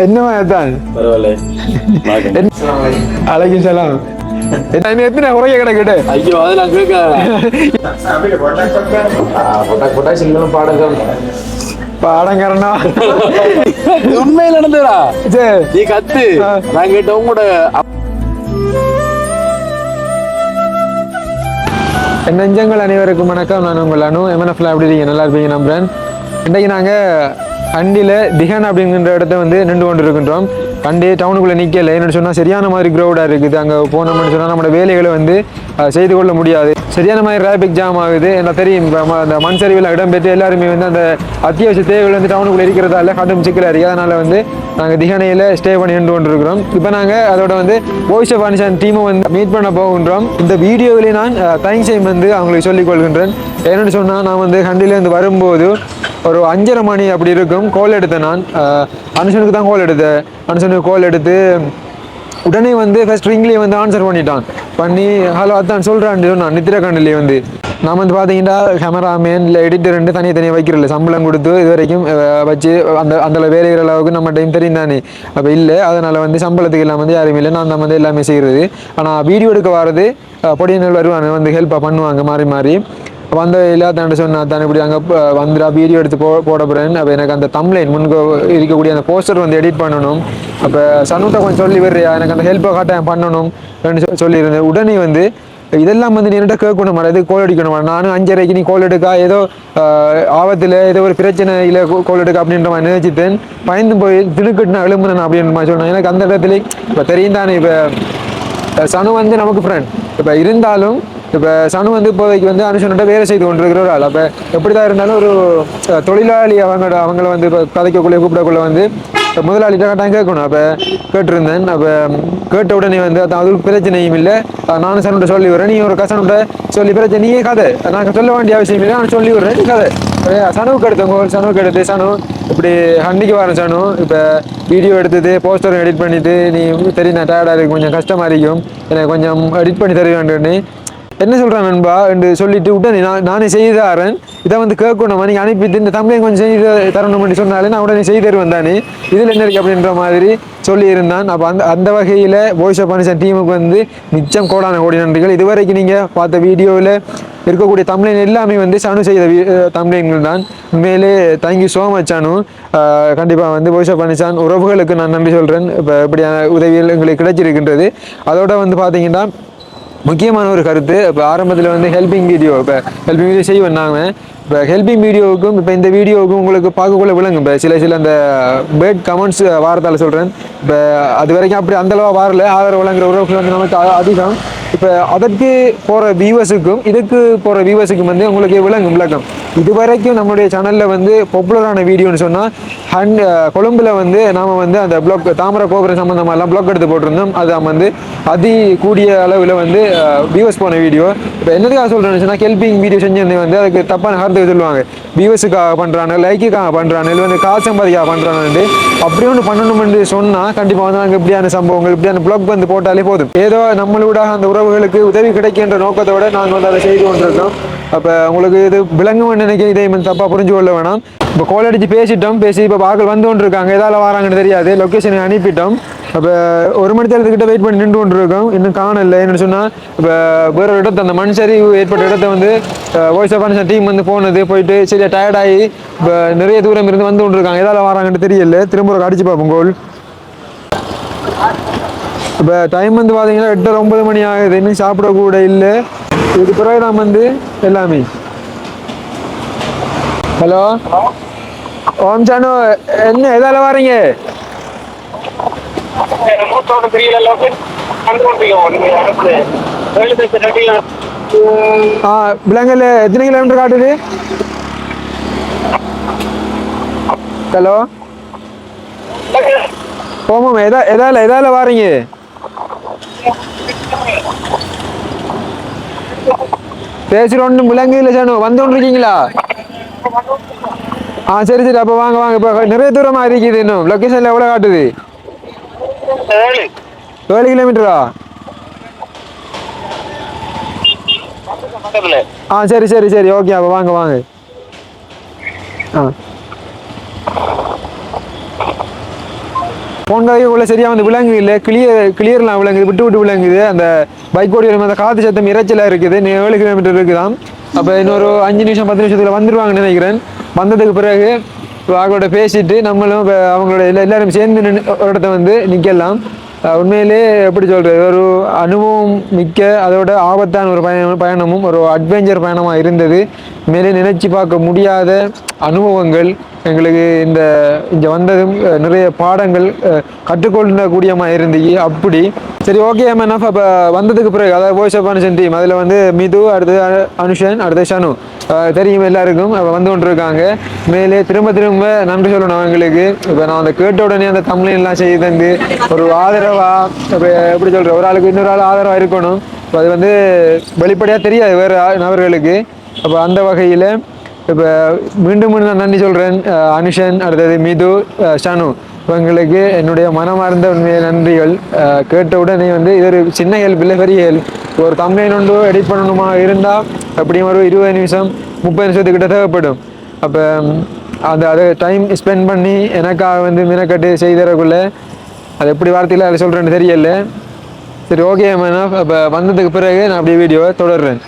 என்னமா தான் அலைக்கும் சலாம். எத்தனை குறைய கிடக்கிட்டு? ஐயோ அதெல்லாம் கேட்க பாடங்காரனா உண்மையில நடந்துடா. சரி நீ கத்து, நான் கேட்டவங்க கூட. என் நெஞ்சங்கள் அனைவருக்கும் வணக்கம். நான் உங்கள் அனு. எம்என்எஃப்ல எப்படி இருக்கீங்க? நல்லா இருப்பீங்க நம்புறேன். இன்றைக்கு நாங்கள் கண்டியில் திஹான் அப்படிங்கிற இடத்த வந்து நின்று கொண்டு இருக்கின்றோம். கண்டி டவுனுக்குள்ளே நிற்கல. என்னென்னு சொன்னால் சரியான மாதிரி க்ரௌடாக இருக்குது. அங்கே போனோம்னு சொன்னால் நம்மளோட வேலைகளை வந்து செய்து கொள்ள முடியாது. சரியான மாதிரி டிராஃபிக் ஜாம் ஆகுது. எனக்கு தெரியும், அந்த மண் சரிவில் இடம்பெற்று எல்லாருமே வந்து அந்த அத்தியாவசிய தேவைகள் வந்து டவுனுக்குள்ளே இருக்கிறதால கடும் சிக்கலாக இருக்குது. அதனால் வந்து நாங்கள் திஹானையில் ஸ்டே பண்ணி நின்று கொண்டு இருக்கிறோம். இப்போ நாங்கள் அதோட வந்து வாய்ஸ் ஆஃப் அனிஷன் டீமை வந்து மீட் பண்ண போகின்றோம். இந்த வீடியோவிலே நான் தேங்க்ஸ் வந்து அவங்களுக்கு சொல்லிக் கொள்கின்றேன். என்னென்னு சொன்னால், நான் வந்து கண்டிலேருந்து வரும்போது ஒரு 5:30 மணி அப்படி இருக்கும். கால் எடுத்தேன். நான் அனுஷனுக்கு தான் கால் எடுத்தேன். அனுஷனுக்கு கால் எடுத்து உடனே வந்து ஃபர்ஸ்ட் ரிங்லேயே வந்து ஆன்சர் பண்ணி ஹலோ அதான் சொல்கிறான்னு சொன்னான். நித்திர கண்டிலே வந்து நான் வந்து பார்த்தீங்கன்னா கேமராமேன் இல்லை எடிட்டர் ரெண்டு தனியாக வைக்கிறல, சம்பளம் கொடுத்து இது வரைக்கும் வச்சு அந்த வேலைகிற அளவுக்கு நம்ம டைம் தெரியும் தானே. அப்போ இல்லை, அதனால் வந்து சம்பளத்துக்கு எல்லாம் வந்து யாருமே இல்லை, நான் தான் வந்து எல்லாமே செய்கிறது. ஆனால் வீடியோ எடுக்க வர்றது பொடியினர் வருவாங்க, வந்து ஹெல்ப்பாக பண்ணுவாங்க மாறி மாறி. வந்த இல்லாதாண்டு சொன்னா தான் இப்படி அங்கே வந்துடா வீடியோ எடுத்து போட போகிறேன். அப்போ எனக்கு அந்த தம்ப்லைன் முன்க இருக்கக்கூடிய அந்த போஸ்டர் வந்து எடிட் பண்ணணும். அப்போ சனுட்ட கொஞ்சம் சொல்லி வர்றியா, எனக்கு அந்த ஹெல்ப்பை காட்டாயம் பண்ணணும் சொல்லியிருந்தேன். உடனே வந்து இதெல்லாம் வந்து நீ என்கிட்ட கேட்கணும், இது கோல் அடிக்கணும். நானும் 5:30 நீ கோல் எடுக்கா, ஏதோ ஆபத்தில் ஏதோ ஒரு பிரச்சனையில் கோல் எடுக்க அப்படின்ற மாதிரி நினைச்சிட்டேன். பயந்து போய் திடுக்கிட்டு நான் எழும்புனேன் அப்படின்ற மாதிரி சொன்னேன். எனக்கு அந்த இடத்துல இப்போ தெரியும் தானே, இப்போ சனு வந்து நமக்கு ஃப்ரெண்ட். இப்போ இருந்தாலும் இப்போ சனு வந்து இப்போதைக்கு வந்து அனுஷன்கிட்ட வேலை செய்து கொண்டிருக்கிற ஒரு ஆள். அப்போ எப்படி தான் இருந்தாலும் ஒரு தொழிலாளி அவங்கள வந்து இப்போ கதைக்கக்குள்ளே கூப்பிடக்குள்ளே வந்து முதலாளிகிட்ட கட்டாயம் கேட்கணும். அப்போ கேட்டிருந்தேன். அப்போ கேட்ட உடனே வந்து அதுக்கு பிரச்சனையும் இல்லை, நானும் சனுட்ட சொல்லி விடுறேன், நீ ஒரு கசனுட்ட சொல்லி பிரச்சனை நீயே கதை, நாங்கள் சொல்ல வேண்டிய அவசியம் இல்லை, நான் சொல்லி விடுறேன் நீ கதை. சனுவுக்கு எடுத்தவங்க சனுவுக்கு எடுத்து சனு இப்படி ஹண்டிக்கு வரேன் சனு, இப்போ வீடியோ எடுத்தது போஸ்டரும் எடிட் பண்ணிட்டு நீ தெரியும் நான் டயர்டாக இருக்கு, கொஞ்சம் கஷ்டமாக இருக்கும், எனக்கு கொஞ்சம் எடிட் பண்ணி தருவேன்னு என்ன சொல்கிறேன் நண்பா என்று சொல்லிட்டு உடனே நானே செய்து தரேன். இதை வந்து கேட்கணும், நீங்கள் அனுப்பிட்டு இந்த தமிழையும் கொஞ்சம் செய்து தரணும் பண்ணி சொன்னாலே நான் உடனே செய்து தருவேன் தானே, இதில் என்ன இருக்குது அப்படின்ற மாதிரி சொல்லியிருந்தான். அப்போ அந்த வகையில் வாய்ஸ் ஆஃப் அனிஷன் டீமுக்கு வந்து மிச்சம் கோடி நன்றிகள். இதுவரைக்கும் நீங்கள் பார்த்த வீடியோவில் இருக்கக்கூடிய தமிழன் எல்லாமே வந்து சனு செய்த தமிழங்கள் தான். உண்மையிலே தேங்க்யூ ஸோ மச் சனு. கண்டிப்பாக வந்து வாய்ஸ் ஆஃப் அனிஷன் உறவுகளுக்கு நான் நன்றி சொல்கிறேன். இப்போ இப்படியான உதவிகள் எங்களுக்கு கிடைச்சிருக்கின்றது. அதோட வந்து பார்த்தீங்கன்னா முக்கியமான ஒரு கருத்து, இப்போ ஆரம்பத்தில் வந்து ஹெல்பிங் வீடியோ செய்ய வந்தாங்க. இப்போ ஹெல்பிங் வீடியோவுக்கும் இப்போ இந்த வீடியோவுக்கும் உங்களுக்கு பார்க்கக்குள்ள விளங்கும். இப்போ சில அந்த பேட் கமெண்ட்ஸ் வாரத்தால் சொல்கிறேன். இப்போ அது வரைக்கும் அப்படி அந்தளவாக வரல, ஆதரவு வழங்குற உறவுகள் வந்து நமக்கு அதிகம். இப்போ அதற்கு போகிற வியூவர்ஸுக்கும் இதுக்கு போகிற வியூவர்ஸுக்கும் வந்து உங்களுக்கு விளக்கம். இது வரைக்கும் நம்மளுடைய சேனலில் வந்து பாப்புலரான வீடியோன்னு சொன்னால் கொழும்பில் வந்து நாம் வந்து அந்த பிளாக் தாமரை கோபுரம் சம்மந்தமாகலாம் பிளாக் எடுத்து போட்டிருந்தோம். அது வந்து கூடிய அளவில் வந்து வியூவர்ஸ் போன வீடியோ. இப்போ என்னதுக்காக சொல்கிறேன்னு சொன்னால், ஹெல்பிங் வீடியோ செஞ்சு வந்து அதுக்கு தப்பான கருத்து சொல்லுவாங்க. வியூவர்ஸுக்காக பண்ணுறாங்க, லைக்குக்காக பண்ணுறாங்க, இல்லை வந்து காசு சம்பாதிக்காக பண்ணுறாங்கன்ட்டு. அப்படி ஒன்று பண்ணணும்னு சொன்னால் கண்டிப்பாக வந்து நாங்கள் இப்படியான சம்பவங்கள் இப்படியான பிளாக் வந்து போட்டாலே போதும். ஏதோ நம்மளோட அந்த உறவுகளுக்கு உதவி கிடைக்கின்ற நோக்கத்தோடு நாங்கள் வந்து அதை செய்து கொண்டிருக்கோம். அப்போ உங்களுக்கு இது விளங்கும்னு நினைக்க இதை தப்பாக புரிஞ்சு கொள்ள வேணாம். இப்போ கோல் அடித்து பேசி இப்போ ஆக்கள் வந்து கொண்டு இருக்காங்க, எதால் வராங்கன்னு தெரியாது, லொக்கேஷனை அனுப்பிட்டோம். அப்போ 1 மணி நேரத்துக்கிட்ட வெயிட் பண்ணி நின்று கொண்டு இருக்கோம், இன்னும் காணலை. என்னென்னு சொன்னால், இப்போ வேற ஒரு இடத்த அந்த மண் சரி ஏற்பட்ட இடத்த வந்து வாய்ஸ் ஆஃப் அனிஷன் டீம் வந்து போனது சரியா டயர்டாகி இப்போ நிறைய தூரம் இருந்து வந்து கொண்டு இருக்காங்க, எதால் வராங்கன்னு தெரியல. திரும்ப ஒரு அடிச்சு பார்ப்போம் கோல். இப்போ டைம் வந்து பார்த்தீங்கன்னா 8:09 மணி ஆகுது, இன்னும் சாப்பிடக்கூட இல்லை. இது பிறகு நான் வந்து எல்லாமே ஹலோ ஓம் சானு, என்ன எதால வாரீங்க? விலங்கல் எத்தனை கிலோமீட்டர் காட்டுது? ஹலோ ஓமாம், எதால வாரீங்க? பேசுகிற ஒன்றும் விலங்கு இல்லை சானு, வந்து கொண்டு இருக்கீங்களா? சரி அப்போ வாங்க. இப்போ நிறைய தூரமாக இருக்குது, இன்னும் லொக்கேஷனில் எவ்வளோ காட்டுது? 7 கிலோமீட்டரா? சரி ஓகே. அப்போ வாங்க. ஃபோன் கதைக்குள்ள சரியாக வந்து விளங்கு இல்லை, கிளியர்லாம் விளங்குது, விட்டு விட்டு விளங்குது. அந்த பைக் ஓடி அந்த காற்று சத்தம் இறைச்சலாக இருக்குது. 7 கிலோமீட்டர் இருக்குதான். அப்போ இன்னொரு 5 நிமிஷம் 10 நிமிஷத்தில் வந்துடுவாங்கன்னு நினைக்கிறேன். வந்ததுக்கு பிறகு அவங்களோட பேசிட்டு நம்மளும் அவங்களோட எல்லாரும் சேர்ந்து ஒரு இடத்த வந்து நிற்கலாம். உண்மையிலே எப்படி சொல்கிறது, ஒரு அனுபவம் மிக்க அதோட ஆபத்தான ஒரு பயணமும் ஒரு அட்வென்ச்சர் பயணமாக இருந்தது. மேலே நினைச்சு பார்க்க முடியாத அனுபவங்கள் எங்களுக்கு இங்கே வந்ததும் நிறைய பாடங்கள் கற்றுக்கொள்ளக்கூடியமாக இருந்துச்சு. அப்படி சரி, ஓகே எம்என்எஃப். அப்போ வந்ததுக்கு பிறகு அதாவது வாய்ஸ் ஆஃப் அனுஷன் டீம், அதில் வந்து மிது, அடுத்து அனுஷன், அடுத்து ஷனு தெரியும் எல்லாருக்கும் வந்து கொண்டு இருக்காங்க. மேலே திரும்ப திரும்ப நன்றி சொல்லணும் அவங்களுக்கு. இப்போ நான் அந்த கேட்ட உடனே அந்த தமிழ்லாம் செய்து தந்து ஒரு ஆதரவாக, இப்போ எப்படி சொல்கிறேன், ஒரு ஆளுக்கு இன்னொரு ஆள் ஆதரவாக இருக்கணும். இப்போ அது வந்து வெளிப்படையாக தெரியாது வேறு நபர்களுக்கு. அப்போ அந்த வகையில் இப்போ மீண்டும் மீண்டும் நான் நன்றி சொல்கிறேன். அனுஷன், அடுத்தது மிது, ஷனு, இவங்களுக்கு என்னுடைய மனமார்ந்த உண்மையை நன்றிகள். கேட்ட உடனே வந்து இது ஒரு சின்ன ஹெல்ப் இல்லை, பெரிய ஹெல்ப். ஒரு தம்ப்நெயில் ஒன்று எடிட் பண்ணணுமா இருந்தால் எப்படியும் ஒரு 20 நிமிஷம் 30 நிமிஷத்துக்கிட்ட தேவைப்படும். அப்போ அதை டைம் ஸ்பெண்ட் பண்ணி எனக்காக வந்து மினக்கட்டு செய்தறக்குள்ள அது எப்படி வார்த்தையில் அதை சொல்கிறேன்னு தெரியல. சரி, ஓகே மேனா. அப்போ வந்ததுக்கு பிறகு நான் அப்படியே வீடியோவை தொடர்றேன்.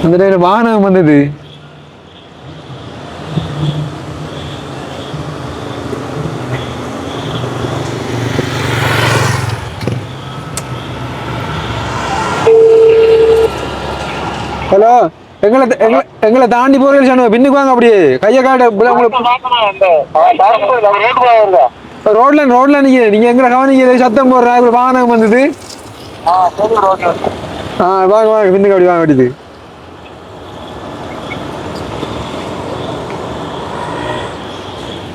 அந்த டைம் வாகனம் வந்தது. ஹலோ, எங்களை தாண்டி போறீங்க, பின்னுக்கு வாங்க. அப்படியே கையை காட்ட ரோட்ல நீங்க எங்களை கவனிக்க சத்தம் போடுற வாகனம் வந்தது. வாங்க வாங்க, பின்னுக்கு அப்படி வாங்க. வேண்டியது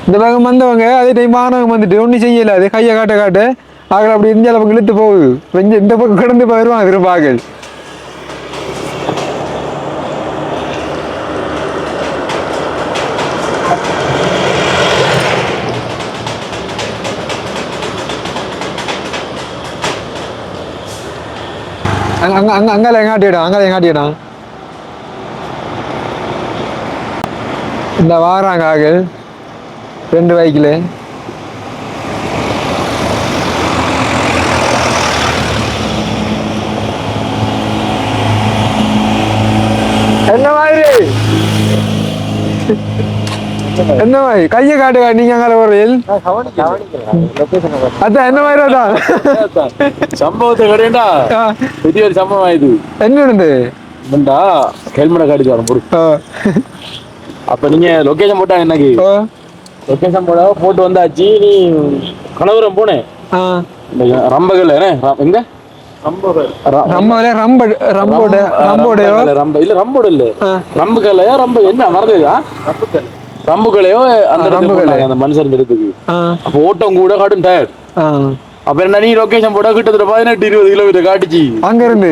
இந்த பக்கம் வந்தவங்க அதே டைம் வாகனம் வந்துட்டு ஒன்றும் செய்யல. அது கையை காட்ட ஆகல அப்படி இந்த அளவுக்கு இழுத்து போகுது. கொஞ்சம் இந்த பக்கம் கிடந்து போயிடுவாங்க திரும்பாக்கள். அங்கால எங்காட்டியிடம் இந்த வாராங்க ஆகள் 2 பைக்கில். என்ன மாதிரி கையை காட்டு, நீங்க அங்கே வரையில் அதான் என்ன மாதிரி அதான் சம்பவத்தை கிடையாண்டா. பெரிய ஒரு சம்பவம் ஆயிடுது. என்ன இருந்து ஹெல்மெட்டை காட்டிட்டு வரோம் பொருள். அப்ப நீங்க லொகேஷன் போட்டா எனக்கு லொகேஷன் போட்டு வந்தாச்சு. நீ கணவரம் போனேன் ரம்பகல்ல எங்க ரம்புகளையோ அந்த மனுஷன் இருக்குதுக்கு. அப்ப ஓட்டம் கூட காட்டும் டயர். அப்ப என்ன நீ லொகேஷன் போட கிட்டத்தட்ட 18-20 கிலோமீட்டர் காட்டுச்சு அங்க இருந்து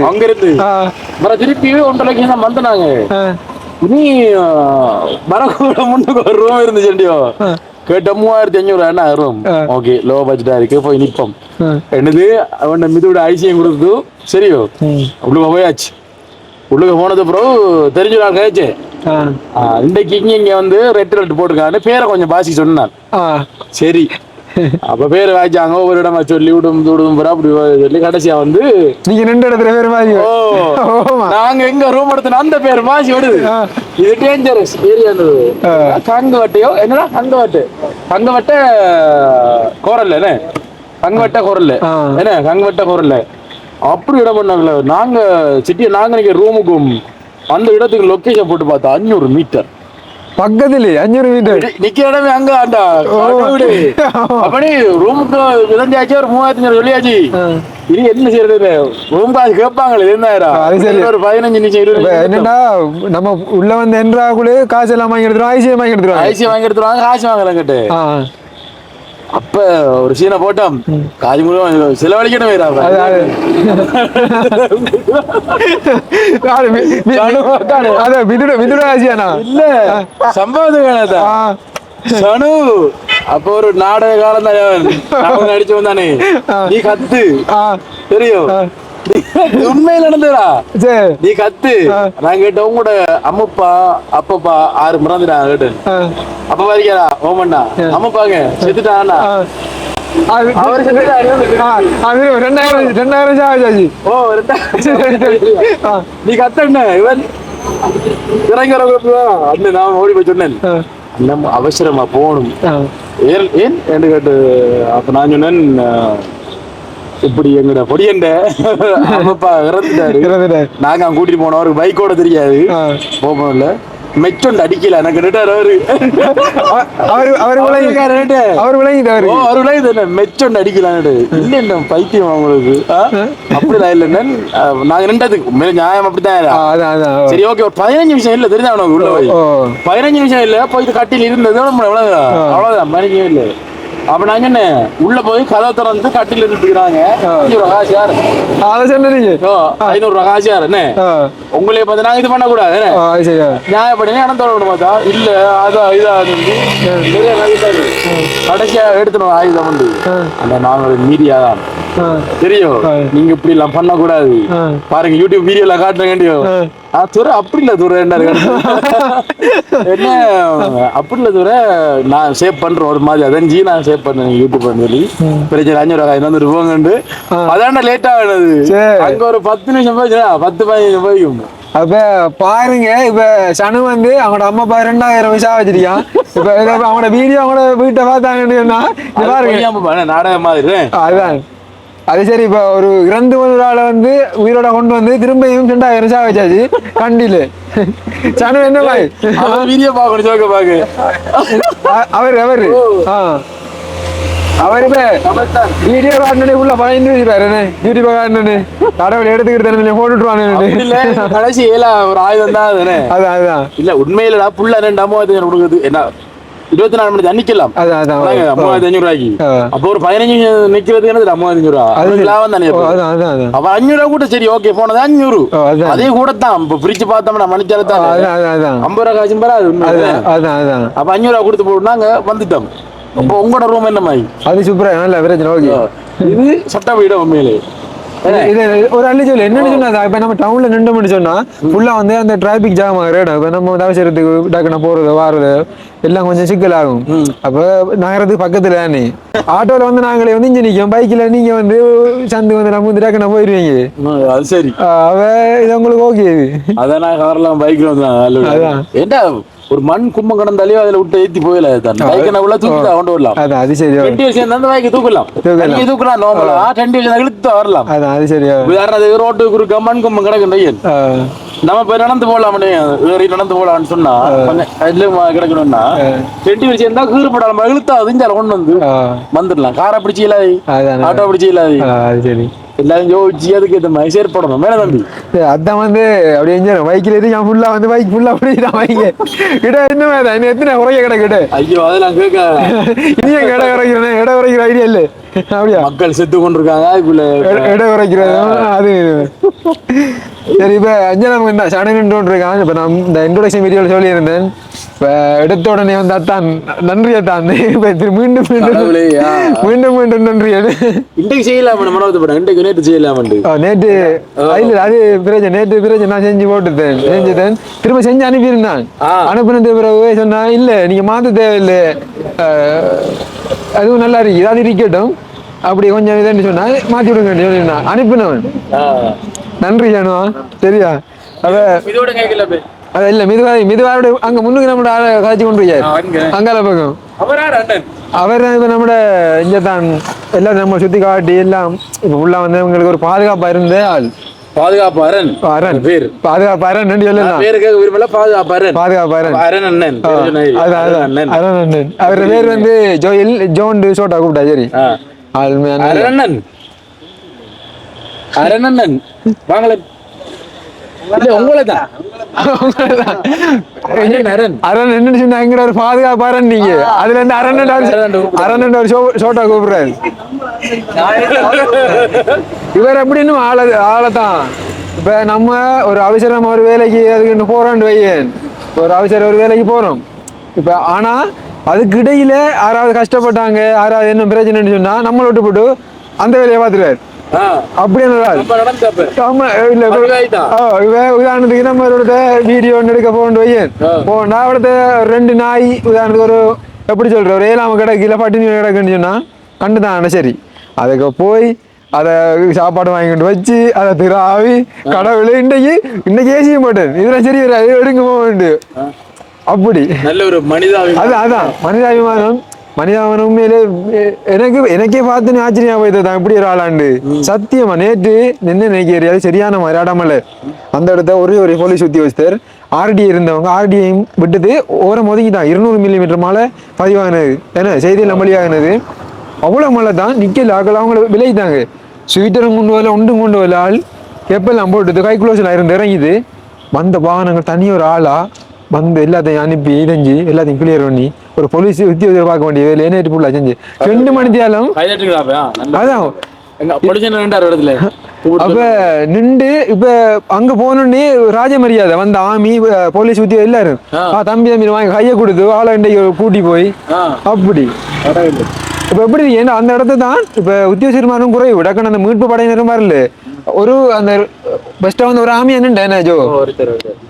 திருப்பி 1.5 லட்சம் தான் வந்தாங்க. நீ மரக்கூட முன்னுக்கு ஒரு ரூம் இருந்துச்சுண்டியோ கேட்ட 3500 என்ன ரூம். ஓகே, லோ பட்ஜெட்டா இருக்கு, போய் நிப்போம். என்னது அவன் மிதோட ஐசியம் கொடுத்து சரியோ உள்ளுக்க போயாச்சு. உள்ளுக்க போனது அப்புறம் தெரிஞ்சு நான் கேச்சு இன்றைக்கு இங்க வந்து ரெட் ரெட் போட்டுருக்காரு. பேரை கொஞ்சம் பாசி சொன்னான். சரி, அப்ப பேரு வாய்ச்சாங்க. ஒவ்வொரு இடமா சொல்லி விடும் அப்படி சொல்லி கடைசியா வந்து நீங்க 2 இடத்துல பேர் மாதிரி நாங்க எங்க ரூம் எடுத்தோம் அந்த பேர் மாசி விடுது. இது டேஞ்சரஸ் ஏரியா. கங்கவட்டையோ என்னடா கங்கவட்ட கோரல் என்ன கங்கவட்ட கோரல் அப்படி இடம் பண்ணாங்களே. நாங்க சிட்டியை நாங்க ரூமுக்கும் அந்த இடத்துக்கு லொகேஷன் போட்டு பார்த்தா 500 மீட்டர் பக்கத்துல 500 மீட்டர் நிக்கிற இடமே அங்க ஆண்டா. அப்படி ரூமுக்கு விதஞ்சாச்சு ஒரு 3500 சொல்லியாச்சு. இனி என்ன செய்யறது? ரூம் காசு கேட்பாங்களே ஒரு 15 நிமிஷம் 20 என்னடா நம்ம உள்ள வந்து என்றாக்குள்ளே காசு எல்லாம் வாங்கி எடுத்துருவோம். ஐசியம் வாங்கி எடுத்துருவாங்க. காசு வாங்கலங்கிட்டு அப்ப ஒரு சீனை போட்டோம். காதி மூலம் செலவழிக்கணும். இல்ல சம்பவத்துக்கு சனு அப்ப ஒரு நாடக காலம் தான் நடிச்சு வந்தானே. நீ கத்து தெரியும் உண்மையில நடந்துடா சரி நீ கத்து நான் கேட்ட உங்களோட அம்மப்பா அப்பப்பா 6 மறந்துடா கேட்டேன் அப்ப பாரிக்காரா ஓமண்ணா அம்மப்பாங்க செத்துட்டானா அவர் அது 2000 சார்ஜ் ஓ நீ கத்தண்ண இவன் இறங்கி அண்ணன் நான் ஓடி போய் சொன்னேன் அண்ணன் அவசரமா போகணும் ஏன் ஏன் என்று கேட்டு அப்ப நான் சொன்னேன் இப்படி எங்கட பொடியண்ட அம்மப்பா இறந்துட்டாரு நாங்க அங்க கூட்டிட்டு போனோம் அவருக்கு பைக்கோட தெரியாது போகல மெச்சொண்டு அடிக்கல எனக்கு மெச்சொண்டு அடிக்கலான்னு இல்ல பைத்தியம் அவங்களுக்கு அப்படிதான் இல்ல நாங்க ரெண்டாத்துக்கு நியாயம் அப்படித்தான் சரி ஓகே ஒரு 15 நிமிஷம் இல்ல தெரிஞ்சா உனக்கு உள்ள போய் 15 நிமிஷம் இல்ல போய் கட்டில் இருந்தது அவ்வளவுதான் மறைக்கவே இல்லை அப்ப நாங்க என்ன உள்ள போய் கதை திறந்து கட்டில இருந்துக்கிறாங்க 500 காசு யாரு என்ன உங்களே பார்த்து நாங்க இது பண்ண கூடாது நியாயப்படி நடந்து பார்த்தா இல்ல அதான் இதா கடைசியா எடுத்துனோம் ஆயுதம் வந்து அந்த நாங்க மீடியா தான் தெரியும் நீங்க இப்படி எல்லாம் பண்ண கூடாது பாருங்க யூடியூப் வீடியோ எல்லாம் காட்டுறேன் துறை அப்படி இல்ல துறை என்ன அப்படி இல்ல துறை நான் சேவ் பண்றேன் ஒரு மாதிரி அதன் நான் சேவ் பண்ணேன் யூடியூப் சொல்லி பிரச்சனை 500 வந்துட்டு போங்கண்டு அதான லேட்டா ஆனது அங்க ஒரு 10 நிமிஷம் போய் 10-15 நிமிஷம் போய்க்கும் அப்ப பாருங்க இப்ப சனு வந்து அவனோட அம்மா அப்பா 2000 விசா வச்சிருக்கான் இப்ப அவனோட வீடியோ அவனோட வீட்டை பார்த்தாங்கன்னா பாருங்க நாடகம் மாதிரி அதுதான் அது சரி இப்ப ஒரு இறந்து ஒரு ஆளை வந்து உயிரோட கொண்டு வந்து திரும்பியும் 2000 விசா வச்சாச்சு கண்டில சனு என்ன பாய் வீடியோ பாக்கணும் ஜோக்க பாக்கு அவரு அவர் இப்ப வீடியோ காட்டினே உள்ள பயந்து வச்சுட்டாரு யூடியூப் காட்டினு கடவுள் எடுத்துக்கிட்டு போட்டுட்டுவானு கடைசி ஒரு ஆயுதம் தான் அதுதான் இல்ல உண்மையிலடா புள்ள 2 அம்மாவத்து கொடுக்குது என்ன 24 மணி நிக்கலாம் 3500 ரூபாய்க்கு அப்போ ஒரு 15 நிக்கிறதுக்கு 3500 ரூபாய் லாபம் தானே அப்ப 500 கூட சரி ஓகே போனது 500 அதே கூட தான் பிரிச்சு பார்த்தோம்னா மணிச்சாலத்தான் 50 ரூபாய் காசும் பராது அப்ப 500 ரூபாய் கொடுத்து போட்டுனாங்க வந்துட்டோம் அப்போ உங்களோட ரூம் என்ன மாதிரி அது சூப்பரா நல்ல பிரச்சனை ஓகே இது சட்ட வீடு உண்மையிலே இது ஒரு அள்ளி சொல்லு என்னன்னு சொன்னா இப்ப நம்ம டவுன்ல நின்று சொன்னா ஃபுல்லா வந்து அந்த டிராபிக் ஜாம் ஆகிற இடம் இப்ப நம்ம அவசரத்துக்கு டக்குன போறது வாரது எல்லாம் கொஞ்சம் சிக்கல் ஆகும் அப்ப நகரத்துக்கு பக்கத்துல தானே ஆட்டோல வந்து நாங்களே வந்து இங்க நிக்கும் பைக்ல நீங்க வந்து சந்து வந்து நம்ம வந்து டக்குன போயிருவீங்க அது சரி அவ இது உங்களுக்கு ஓகே இது அதான் நான் கார்லாம் பைக்ல வந்து ஏண்டா ஒரு மண் கும்பம் கடந்தாலே அதுல விட்டு ஏத்தி போயில உள்ள தூக்கி கொண்டு வரலாம் அது சரி 20 வருஷம் அந்த பைக் தூக்கலாம் நார்மலா 20 வருஷம் இழுத்து வரலாம் அது சரியா உதாரணத்துக்கு ரோட்டு குறுக்க மண் கும்பம் கிடக்கு நம்ம போய் நடந்து போகலாம் நடந்து போகலாம்னு சொன்னா கிடக்கணும்னா 20 வருஷம் இருந்தா கீறுபடாம இழுத்தா அதுஞ்சால கொண்டு வந்து வந்துடலாம் காரை பிடிச்சி இல்லாது ஆட்டோ பிடிச்சி இல்லாது சரி எல்லாரும் யோசிச்சு அதுக்கு இந்த மாதிரி செயற்படணும் மேல தம்பி அதான் வந்து அப்படி எஞ்சாரு பைக்ல இருக்கு ஃபுல்லா வந்து பைக் ஃபுல்லா அப்படிதான் பைக் கிட்ட இன்னும் எத்தனை குறைய கிட்ட ஐயோ அதெல்லாம் கேட்க இனியும் கடை குறைக்கிறேன் இடம் குறைக்கிற ஐடியா இல்ல அப்படியா மக்கள் செத்து கொண்டிருக்காங்க இடம் குறைக்கிறது அது சரி இப்ப அஞ்சலாம் என்ன சடங்கு இருக்கான் இப்ப நான் இந்த இன்ட்ரோடக்ஷன் வீடியோல சொல்லியிருந்தேன் இப்ப எடுத்த உடனே வந்து அத்தான் நன்றி அத்தான் மீண்டும் மீண்டும் நன்றி இன்றைக்கு செய்யலாம் இன்றைக்கு நேற்று செய்யலாம் நேற்று அது பிரச்சனை நேற்று பிரச்சனை நான் செஞ்சுட்டேன் திரும்ப செஞ்சு அனுப்பியிருந்தான் அனுப்பினது பிறகு சொன்னா இல்ல நீங்க மாத்த தேவையில்லை அதுவும் நல்லா இருக்கு அது இருக்கட்டும் அப்படி கொஞ்சம் இதுன்னு சொன்னா மாத்தி விடுங்க அனுப்பினவன் நன்றி ஜானுவா சரியா அத இல்ல மிதுவாரோட அங்க முன்னுக்கு நம்மளோட ஆளை காய்ச்சி கொண்டு அங்கால பக்கம் அவர் இப்ப நம்மட இங்க தான் எல்லாம் நம்ம சுத்தி காட்டி எல்லாம் இப்ப உள்ள வந்து உங்களுக்கு ஒரு பாதுகாப்பா இருந்த ஆள் பாதுகாப்பாரன் அவர் பேர் வந்து ஜோயில் ஜோன் சோட்டா கூப்பிட்டா சரி அரணன் வாங்கல உங்களதான் அரண் என்ன சொன்னா எங்கட ஒரு பாதுகாப்பாரன் நீங்க அதுல இருந்து அரண் ஒரு சோட்டா கூப்பிடுறாரு இவர் எப்படின்னு ஆளதான் இப்ப நம்ம ஒரு அவசரம் ஒரு வேலைக்கு அதுக்கு போறோம்னு வையேன் ஒரு அவசரம் ஒரு வேலைக்கு போறோம் இப்ப ஆனா அதுக்கு இடையில யாராவது கஷ்டப்பட்டாங்க யாராவது என்ன பிரச்சனைன்னு சொன்னா நம்மளை விட்டு போட்டு அந்த வேலையை பார்த்துருவாரு அப்படி ஆமா இல்ல உதாரணத்துக்கு நம்ம வீடியோ ஒன்று எடுக்க போகணும் வையன் போனா அவடத்த 2 நாய் உதாரணத்துக்கு ஒரு எப்படி சொல்ற ஒரு 7ஆம் கிடக்குல பட்டினி கிடக்குன்னு சொன்னா கண்டுதான் சரி அதுக்கு போய் அதை சாப்பாடு வாங்கிட்டு வச்சு அதை திராவி கடவுள் இன்னைக்கு ஏசிய மாட்டேன் இதெல்லாம் சரி எடுங்க போக வேண்டிய அப்படி நல்ல ஒரு அதான் மனிதாபிமானம் உண்மையிலே எனக்கே பார்த்து ஆச்சரியம் போய்தான் இப்படி ஒரு ஆளாண்டு சத்தியமா நேற்று நின்று நினைக்கிறியாது சரியான மாதிரி ஆடாமல அந்த இடத்த ஒரு போலீஸ் உத்தியோகஸ்தர் ஆர்டி இருந்தவங்க ஆர்டிஐயும் விட்டுட்டு ஓரம் ஒதுக்கிட்டான் 200 மில்லிமீட்டர் மேலே பதிவாகினது ஏன்னா செய்தியில் மொழியாகினது அவ்வளோ மழை தான் நிக்கல ஆக்கள் அவங்கள விளையிட்டாங்க ஸ்வீட்டரும் கொண்டு வரல ஒன்றும் கொண்டு வரல ஆள் எப்பெல்லாம் போட்டுது கை குளோஸில் இருந்து இறங்கிது வந்த வாகனங்கள் தனி ஒரு ஆளா வந்து எல்லாத்தையும் அனுப்பி இணைஞ்சு எல்லாத்தையும் கிளியர் பண்ணி ஒரு போலீஸ் உத்தியோகத்தை பார்க்க வேண்டிய வேலை நேற்று ஃபுல்லாக செஞ்சு 2 மணி தேலம் அதான் அப்ப நின்று இப்ப அங்க போனோடனே ராஜ மரியாதை வந்த ஆமி போலீஸ் உத்தியோகம் எல்லாரும் தம்பி வாங்கி கையை கொடுத்து ஆளை கூட்டி போய் அப்படி இப்ப எப்படி ஏன்னா அந்த இடத்த தான் இப்ப உத்தியோகமானும் குறைவு டக்குன்னு அந்த மீட்பு படையினரும் வரல ஒரு அந்த பெஸ்டா வந்து ஒரு ஆமி என்ன ஜோ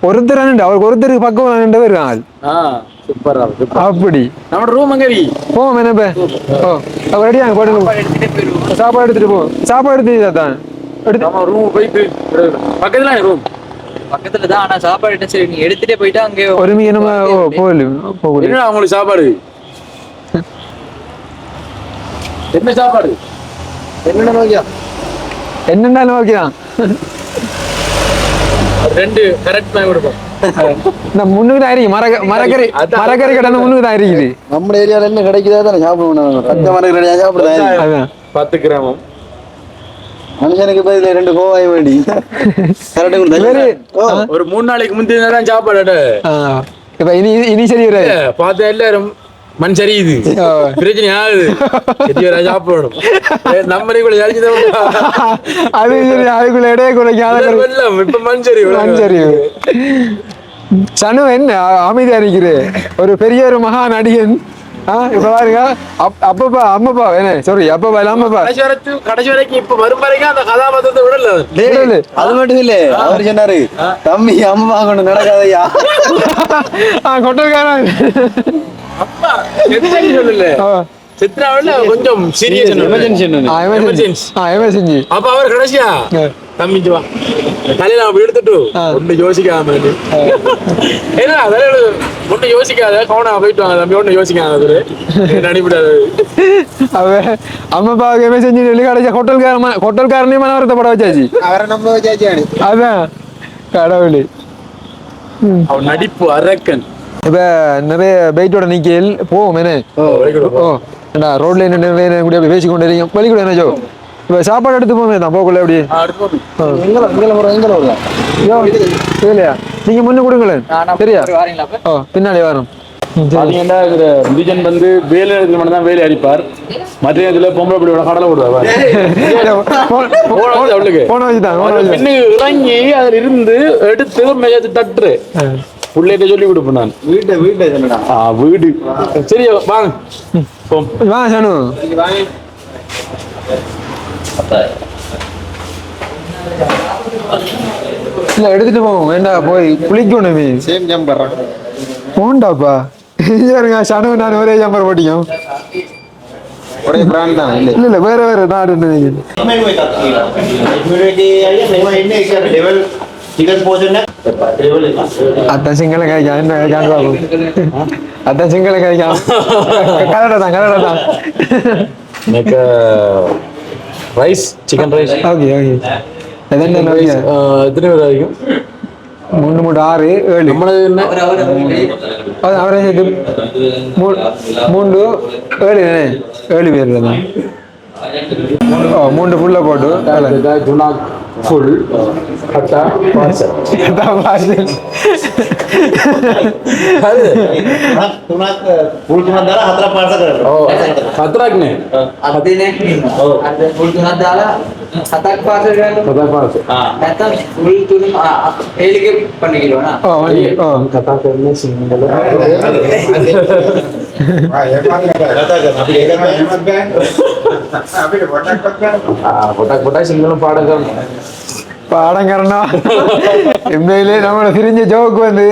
ஒருத்தர் அவருக்கு ஒருத்தருக்கு பக்கம் நின்று இருக்காங்க அப்படி நம்ம ரூம் அங்க போவோம் என்ன ரெடியா போட்டு சாப்பாடு எடுத்துட்டு போ சாப்பாடு எடுத்து தான் பக்கத்துல தான் ஆனா சாப்பாடு சரி நீங்க எடுத்துட்டே போயிட்டா அங்கே ஒரு நம்ம போகல அவங்களுக்கு சாப்பாடு என்ன சாப்பாடு என்னென்ன நோக்கியா என்னென்னாலும் ஓகேதான் 2 கரெக்ட் பண்ணி கொடுப்போம் இந்த முன்னுக்கு தான் இருக்கு மரக்கறி கடை முன்னுக்கு தான் இருக்குது நம்ம ஏரியால என்ன கிடைக்குதா தானே சாப்பிடுவோம் பச்சை மரக்கறியா சாப்பிடுதான் 10 கிராமம் மனுஷனுக்கு பதில் 2 கோவாய் வேண்டி ஒரு 3 நாளைக்கு முந்தைய தான் சாப்பாடு இப்ப இனி சரி பார்த்தா எல்லாரும் மண் சரியுது பிரச்சனை ஆகுது சாப்பிடணும் நம்ம அது அதுக்குள்ள இடையே குறைக்கும் இப்ப மண் சரிவு சனு என்ன அமைதியா இருக்கிறது ஒரு பெரிய ஒரு மகா நடிகன் இப்ப பாருங்க அப்பப்பா அம்மப்பா என்ன சாரி அப்பப்பா இல்ல அம்மப்பா கடைசி வரைக்கும் இப்ப வரும் வரைக்கும் அந்த கதாபாத்திரத்தை விடல அது மட்டும் இல்ல அவர் சொன்னாரு தம்பி அம்மா கொண்டு நடக்காதையா கொட்டல்காரன் கொஞ்சம் சீரியஸ் எமர்ஜென்சி அப்ப அவர் கடைசியா தம்பிச்சு வா தலையில எடுத்துட்டு ஒண்ணு யோசிக்காம ஒண்ணு யோசிக்காத கவனம் போயிட்டு வாங்க தம்பி ஒண்ணு யோசிக்காது நடிப்படாது அம்மாப்பாவுக்கு எமர்ஜென்சி சொல்லி கடைசியா ஹோட்டல்காரனையும் மனவரத்தப்பட வச்சாச்சு அவரை நம்ப வச்சாச்சு அதான் கடவுளே அவன் நடிப்பு அரக்கன் இப்ப நிறைய பைட்டோட நிக்கல் போவோம் என்ன ரோட்ல என்ன பேசிக்கொண்டு இருக்கீங்க பள்ளிக்கூடம் என்ன ஜோ இப்ப சாப்பாடு எடுத்து போமே தான் போகல எப்படி இல்லையா நீங்க முன்னு கொடுங்களேன் சரியா பின்னாடி வரும் வந்து வேலை மட்டும் தான் வேலை அடிப்பார் மற்ற இடத்துல பொம்பளை பிடிவோட கடலை விடுவார் இறங்கி அதுல இருந்து எடுத்து மெஜத்து தட்டுரு புள்ளைகிட்ட சொல்லி கொடுப்பேன் நான் வீடு சரி வாங்க வாங்க சானு இல்ல எடுத்துட்டு போவோம் வேண்டாம் போய் குளிக்கணுமே சேம் ஜம்பர் போண்டாப்பா இருங்க சானு நான் ஒரே ஜம்பர் போட்டியும் ஒரே பிராண்ட் தான் இல்ல வேற நாடு அத்தன் சிங்கள கைக்கா என்ன அத்தன் சிங்கள கைக்கா கலடா தான் எனக்கு ரைஸ் சிக்கன் ரைஸ் ஓகே எத்தனை பேர் வரைக்கும் 3 3 6 7 நம்மளது என்ன அவரே சேர்த்து 3 7 பேர் தான் 3 ஃபுல்லா போட்டு ஃபுல் கட்டா பார்சல் හතරක්නේ අදිනේ අද ෆුල් තුනක් දාලා හතක් පාසල් ගන්න කතා පාර්සල් නැත්නම් ෆුල් තුන ඒලිගේ පන්න කිලෝ නා කතා කරන්නේ සිංහල පොටක් සිංහල පාඩම් කරනවා பாடம் கரணம் உண்மையிலே நம்மளை பிரிஞ்ச ஜோக்கு வந்து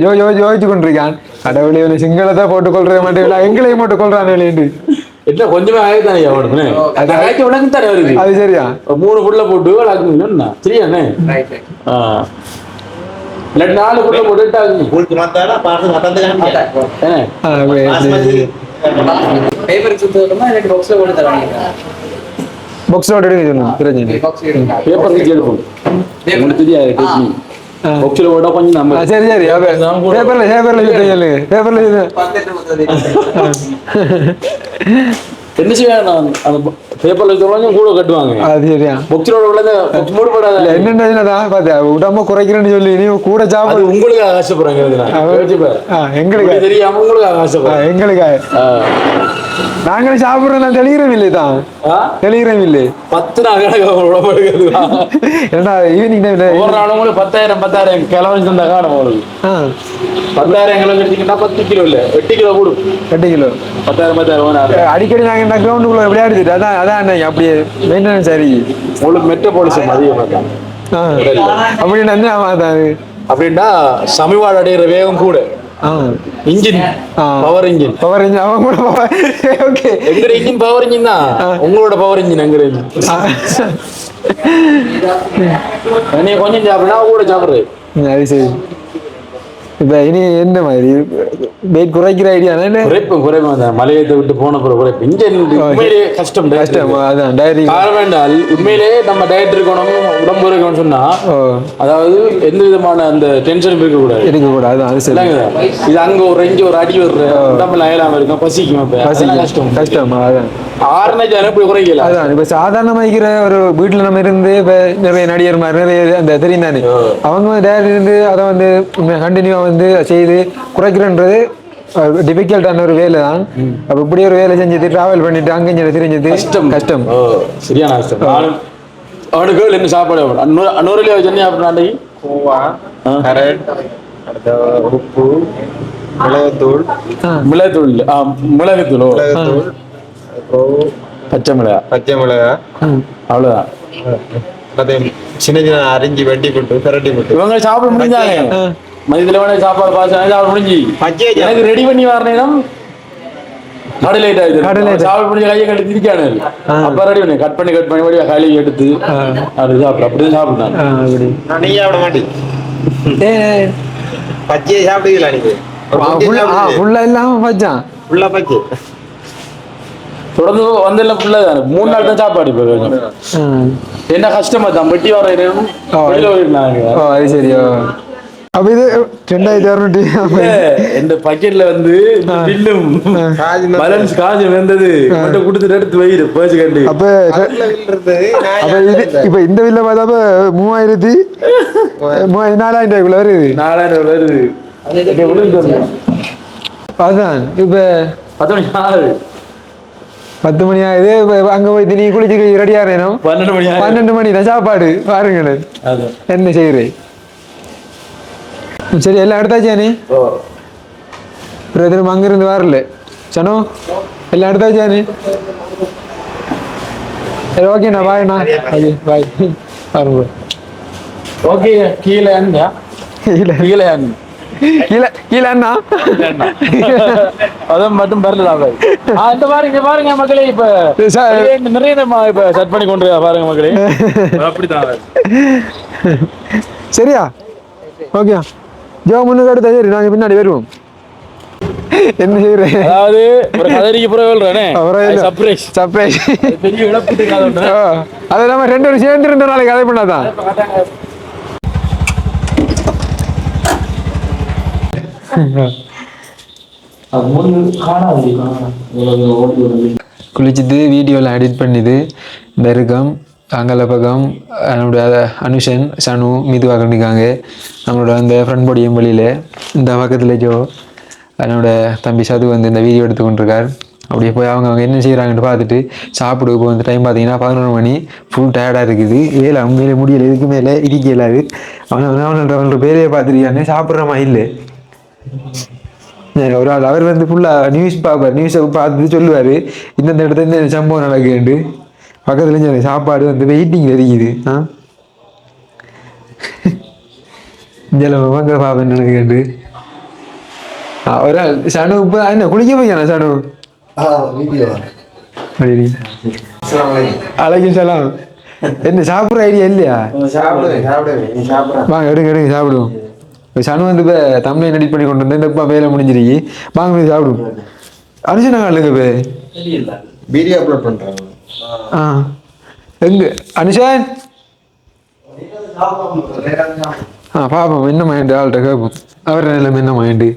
ஜோதிச்சு கொண்டிருக்கான் கடவுளே இவனை சிங்களத்தை போட்டுக்கொள்ற மாட்டேன் எங்களையும் போட்டுக்கொள்றான் விளையாண்டு என்ன கொஞ்சமே ஆகிதானே அவனுக்கு அது உனக்கு தானே வருது அது சரியா 3 புள்ள போட்டு வளர்க்கணும்னா சரியாண்ணே இல்லாட்டி 4 புள்ள போட்டு பேப்பர் சுத்தமா இல்ல பாக்ஸ்ல போட்டு தரணும் பாக்ஸோட எடுக்கணும் பிரச்சனை பேப்பர் எடுக்கணும் உங்களுக்கு தெரியாது டெக்னிக் பாக்ஸ்ல போட்டா கொஞ்சம் நம்ம சரி சரி பேப்பர்ல சுத்தம் பேப்பர்ல என்ன செய்யணும் அந்த பேப்பர்ல சொல்லுவாங்க கூட கட்டுவாங்க அது சரியா பாக்ஸ்ல உள்ளத பாக்ஸ் மூட போடாத என்னன்னா பாத்தியா உடம்ப குறைக்கிறேன்னு சொல்லி நீ கூட சாப்பிடு உங்களுக்கு ஆசைப்படுறாங்க எங்களுக்கு தெரியாம உங்களுக்கு ஆசைப்படுறாங்க எங்களுக்கு நாங்களும் சாப்பிடுறோம் தெளிகிறோம் இல்லை தான் தெளிகிறோம் இல்லை 10 நாள் ஏன்னா ஈவினிங் டைம்ல ஒரு நாளும் கூட 10,000 கிலோமீட்டர் தந்தா காணும் உங்களுக்கு 10,000 கிலோமீட்டர் 10 கிலோ இல்ல 8 கிலோ கூடும் 8 கிலோ 10,000 அடிக்கடி நாங்க கிரவுண்டுக்குள்ள விளையாடுது அதான் அப்படியே மெயின்டெனன்ஸ் சரி உங்களுக்கு மெட்ரோபாலிசம் அதிகம் அப்படின்னா சமீபாடு அடைகிற வேகம் கூட இன்ஜின் பவர் இன்ஜின் அவங்க கூட ஓகே எங்க இன்ஜின் பவர் இன்ஜின் தான் உங்களோட பவர் இன்ஜின் எங்க நீ கொஞ்சம் சாப்பிடா கூட சாப்பிடுறது அது சரி இப்ப இனி என்ன மாதிரி வெயிட் குறைக்கிற ஐடியா குறைப்பு மலையத்தை விட்டு போன குறைப்பு இன்ஜின் உண்மையிலேயே கஷ்டம் அதான் டயரி காரணம் என்றால் உண்மையிலேயே நம்ம டயட் இருக்கணும் உடம்பு இருக்கணும்னு சொன்னா அதாவது எந்த விதமான அந்த டென்ஷன் இருக்கக்கூடாது அது சரி இது அங்க ஒரு ஒரு அடி ஒரு உடம்புல அயலாம இருக்கும் பசிக்கும் கஷ்டம் அதான் இப்படி குறைக்கல அதான் இப்ப சாதாரணமா இருக்கிற ஒரு வீட்டுல நம்ம இருந்து இப்ப நிறைய நடிகர் மாதிரி நிறைய அந்த தெரியும் தானே அவங்க டயட் இருந்து அதை வந்து கண்டினியூவா வந்து செய்து குறைக்கிறன்றது டிஃபிகல்ட்டான ஒரு வேலை தான் அப்ப இப்படி ஒரு வேலை செஞ்சது டிராவல் பண்ணிட்டு அங்க தெரிஞ்சது கஷ்டம் சரியான கஷ்டம் அவனுக்கு என்ன சாப்பாடு நூறுல சென்னை அப்படின்னா உப்பு மிளகுத்தூள் பச்சை மிளகா அவ்வளவுதான் சின்ன சின்ன அரிஞ்சு வெட்டி போட்டு பிரட்டி போட்டு இவங்க சாப்பிட முடிஞ்சாங்க மதியத்துல வேணா சாப்பாடு சாப்பிட முடிஞ்சு எனக்கு ரெடி பண்ணி வர நேரம் கடலைட் ஆயிடுச்சு சாப்பிட முடிஞ்ச கையை கட்டி திரிக்கானு அப்ப ரெடி பண்ணி கட் பண்ணி வழியா கையில எடுத்து அது சாப்பிட அப்படிதான் சாப்பிட்டாங்க நீ சாப்பிட மாட்டேன் பச்சையை சாப்பிடுவீங்களா நீங்க ஃபுல்லா இல்லாம பச்சான் ஃபுல்லா பச்சை தொடர்ந்து வந்தெல்ல ஃபுல்லா 3 நாள் தான் சாப்பாடு என்ன கஷ்டமா தான் வெட்டி வர அது சரியோ அப்ப இது 2200 இந்த பக்கெட்ல வந்து பில்லும் பேலன்ஸ் காசு வந்தது மட்டும் கொடுத்துட்டு எடுத்து வைரு பேச்சு கண்டு அப்ப இப்ப இந்த பில்ல பார்த்தா 4000 வருது 4000 வருது அதான் இப்ப 10 மணி ஆகுது அங்க போய் நீ குளிச்சு ரெடியா இருக்கணும் 12 மணி தான் சாப்பாடு பாருங்க என்ன செய்யறேன் சரி எல்லாம் எடுத்தாச்சா நீ திரும்ப அங்கிருந்து வரல சனோ எல்லாம் எடுத்தாச்சா நீ சரி ஓகேண்ணா பாய்ண்ணா ஓகே பாய் பாருங்க ஓகே கீழே அண்ணா அதான் மட்டும் வரல இந்த பாருங்க மக்களே இப்ப நிறைய இப்ப செட் பண்ணி கொண்டு பாருங்க மக்களே அப்படித்தான் சரியா ஓகே ஜோ முன்னுக்கு அடுத்த சரி நாங்க பின்னாடி வருவோம் என்ன செய்யறேன் அதாவது ஒரு கதறிக்கு புறவேல்றானே சர்ப்ரைஸ் பெரிய இழப்பு அது நம்ம 2 பேரும் சேர்ந்து 2 நாளைக்கு கதை பண்ணாதான் குளிச்சுட்டு வீடியோவில் எடிட் பண்ணிது இந்த இருக்கோம் அங்கே பக்கம் நம்மளுடைய அனுஷன் சனு மீதுவாக கண்டிக்காங்க. நம்மளோட அந்த ஃப்ரெண்ட் பொடியும் வழியில் இந்த பக்கத்தில் ஜோ என்னோட தம்பி சது வந்து இந்த வீடியோ எடுத்து கொண்டிருக்கார். அப்படியே போய் அவங்க என்ன செய்கிறாங்கன்னு பார்த்துட்டு சாப்பிடு. இப்போ வந்து டைம் பார்த்தீங்கன்னா 11 மணி. ஃபுல் டயர்டாக இருக்குது. உண்மையிலே முடியலை, இதுக்கு மேலே இருக்க இயலாது. அவனோட பேரையே பார்த்துருக்கானே சாப்பிட்ற மாதிரி இல்லை. ஒரு ஆள் அவர் வந்து ஃபுல்லாக நியூஸ் பார்ப்பார். நியூஸை பார்த்துட்டு சொல்லுவார் இந்தந்த இடத்துல இந்த சம்பவம் நடக்குது. பக்கத்துல சொல்லி சாப்பாடு வந்து வெயிட்டிங்கில் இருக்குது. மங்க பாப்பேன் நடக்குது. ஒரு ஆள் சனு இப்போ என்ன குளிக்க போய்க்கான சனு அழைக்கும் சலாம். என்ன சாப்பிட்ற ஐடியா இல்லையா? வாங்க எடுங்க எடுங்க சாப்பிடுவோம். சனு வந்து இப்போ தமிழை எடிட் பண்ணி கொண்டு வந்தேன். இப்போ வேலை முடிஞ்சிருக்கி. வாங்க போய் சாப்பிடுவோம். அனுஷனா இல்லைங்க இப்போ வீடியோ அப்லோட் பண்றாங்க. எங்க அனுஷன் பாப்போம் என்ன மைண்டு ஆள்கிட்ட கேட்போம். அவர் நிலைமை என்ன மைண்டு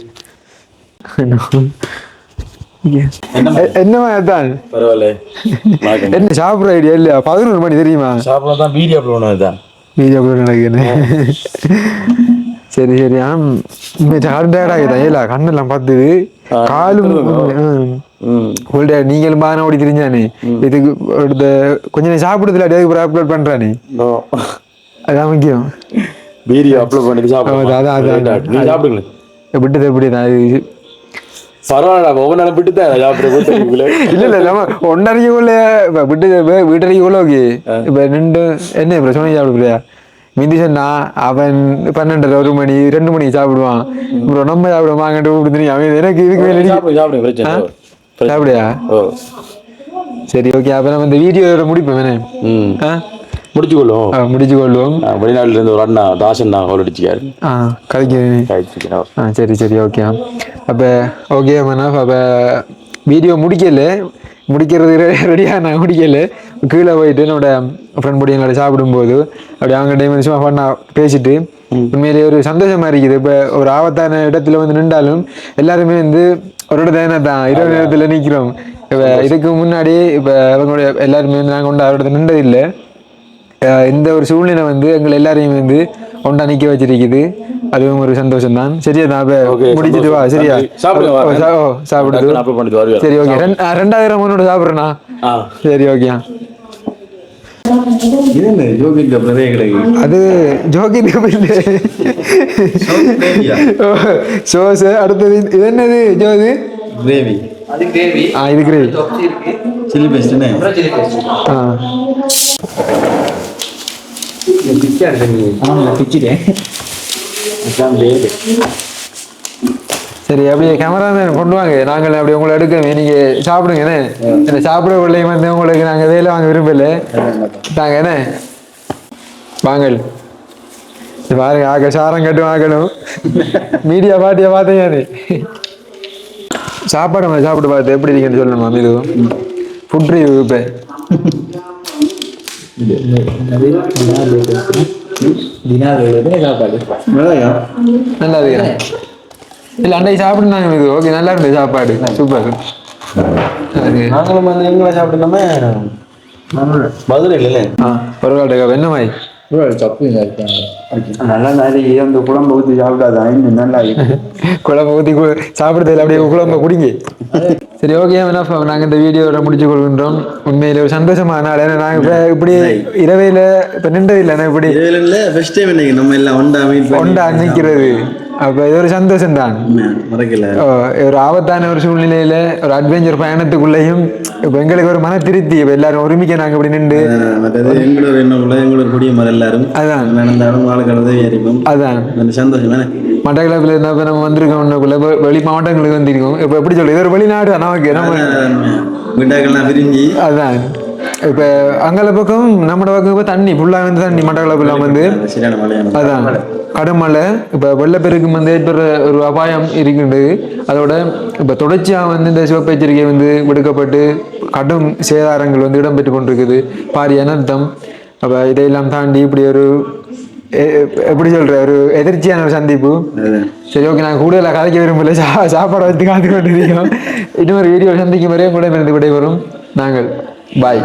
என்ன தான் என்ன சாப்பிட்ற ஐடியா இல்லையா? 11 மணி தெரியுமா? சாப்பிடலாம் வீடியோ அப்லோட் தான். வீடியோ அப்லோட் நடக்குதுன்னு. சரி சரி. டயர்டாகிதான் கண்ணெல்லாம் பார்த்துது. காலும் நீங்களும் பானை ஓடி தெரிஞ்சானே இதுக்கு கொஞ்சம் நேரம் சாப்பிடுறதுல அதுக்கு அப்லோட் பண்றானே அதான் முக்கியம். வீடியோ அப்லோட் பண்ணிட்டு சாப்பிடுங்க. விட்டது எப்படிதான் பரவாயில்ல ஒவ்வொரு நாளும் விட்டு தான் சாப்பிடுறது. இல்ல இல்ல நம்ம ஒன்றரைக்குள்ள விட்டு வீட்டரைக்குள்ள ஓகே. இப்ப ரெண்டு என்ன இப்ப சொன்ன சாப்பிடுறியா? மிந்தி சொன்னா அவன் 12 1 மணி 2 மணிக்கு சாப்பிடுவான். அப்புறம் நம்ம சாப்பிடுவாங்க. அவன் எனக்கு இதுக்கு சாப்பிடுயா? சரி ஓகே. அப்ப நம்ம இந்த வீடியோ முடிப்போம் வேணே முடிச்சுக்கொள்வோம். வெளிநாட்டுல இருந்து ஒரு அண்ணா தாசன் கால் அடிச்சுக்காரு. சரி சரி ஓகே. அப்போ ஓகே மனாஃப். அப்போ வீடியோ முடிக்கிறது ரெடியாக நான் முடிக்கல. கீழே போயிட்டு என்னோட ஃப்ரெண்ட் பொடி எங்களோட சாப்பிடும்போது அப்படி அவங்க டைமென்ஷன் பண்ணால் பேசிட்டு உண்மையிலேயே ஒரு சந்தோஷமாக இருக்குது. இப்போ ஒரு ஆபத்தான இடத்துல வந்து நின்றாலும் எல்லாருமே வந்து ஒரு இடத்துல தான் இரவு நேரத்தில் நிற்கிறோம். இப்போ இதுக்கு முன்னாடி இப்போ அவங்களுடைய எல்லாருமே வந்து நாங்கள் ஒன்றா இடத்துல நின்றதில்லை. இந்த ஒரு சூழ்நிலை வந்து எங்களை எல்லாரையும் வந்து ஒன்றா நிற்க வச்சிருக்குது. அதுவும் ஒரு சந்தோஷம் தான். சரியா தான். அப்போ முடிச்சுட்டு வா. சரியா சாப்பிடுது. சரி ஓகே. 2000 முன்னோட சாப்பிட்றேண்ணா. சரி ஓகே. அது ஜோக்கிங் சோஸ். அடுத்தது இது என்னது ஜோது? கிரேவி. இது கிரேவி சில்லி பேஸ்ட். சரி அப்படியே கேமராமேன் கொண்டு வாங்க. நாங்கள் அப்படி உங்களை எடுக்கணும். நீங்க சாப்பிடுங்க. என்ன சாப்பிட பிள்ளைங்க வந்து உங்களுக்கு நாங்கள் வேலை வாங்க விரும்பல தாங்க. என்ன வாங்கல் பாருங்க. ஆக சாரம் கட்டு வாங்கணும். மீடியா பாட்டியா பார்த்தீங்க. சாப்பாடு சாப்பிட்டு பார்த்து எப்படி இருக்குன்னு சொல்லணுமா? இது ஃபுட் ரிவ்யூ. இப்போ நல்லா இருக்கு. இல்லை அன்றைக்கு சாப்பிட்டுனாங்க. இது ஓகே நல்லா இருந்தது சாப்பாடு. சூப்பர். நாங்களும் வந்து எங்களை சாப்பிட்டோமே மதுரை இல்லை. பரவாயில்ல. என்ன மாதிரி நல்லா நிறைய அந்த குழம்பு ஊற்றி சாப்பிடாது. நல்லா குழம்பு ஊற்றி சாப்பிடுறதில்ல. அப்படியே குழம்பு குடிங்க. சரி ஓகே. நாங்கள் இந்த வீடியோவை முடிச்சு கொள்கின்றோம். உண்மையில ஒரு சந்தோஷமான நாள். ஏன்னா நாங்கள் இப்போ இப்படி இரவையில் இப்போ நின்றதில்லை. இப்படி ஃபர்ஸ்ட் டைம் இன்னைக்கு நம்ம எல்லாம் ஒண்டா நிற்கிறது. அப்போ இது ஒரு சந்தோஷம் தான். ஒரு ஆபத்தான ஒரு சூழ்நிலையில ஒரு அட்வென்ச்சர் பயணத்துக்குள்ளேயும் இப்போ எங்களுக்கு ஒரு மன திருப்தி. இப்போ எல்லாரும் ஒருமிக்க நாங்கள் இப்படி நின்று அதான் சந்தோஷம். மட்டக்களப்பில் இருந்தா இப்போ நம்ம வந்திருக்கோம். வெளி மாவட்டங்களுக்கு வந்திருக்கோம். இப்போ எப்படி சொல்லு, இது ஒரு வெளிநாடு நமக்கு. நம்ம விரும்பி அதான் இப்போ அங்கே பக்கம் நம்மளோட பக்கம் இப்போ தண்ணி ஃபுல்லாக வந்து தண்ணி மட்டக்களப்பில் வந்து அதான் கடும் மழை. இப்போ வெள்ளப்பெருக்கு வந்து ஏற்படுற ஒரு அபாயம் இருக்கின்றது. அதோட இப்போ தொடர்ச்சியாக வந்து இந்த சிவப்பு எச்சரிக்கை வந்து விடுக்கப்பட்டு கடும் சேதாரங்கள் வந்து இடம்பெற்று கொண்டிருக்குது. பாரிய அனர்த்தம். அப்போ இதையெல்லாம் தாண்டி இப்படி ஒரு எப்படி சொல்ற ஒரு எதிர்ச்சியான ஒரு சந்திப்பு. சரி ஓகே. நாங்கள் கூடுதலாக கதைக்க விரும்பல. சாப்பாடை வைத்து காத்து கொண்டிருக்கோம். இன்னொரு வீடியோ சந்திக்கும் வரையும் கூட இருந்து விடைபெறும் நாங்கள். பாய்.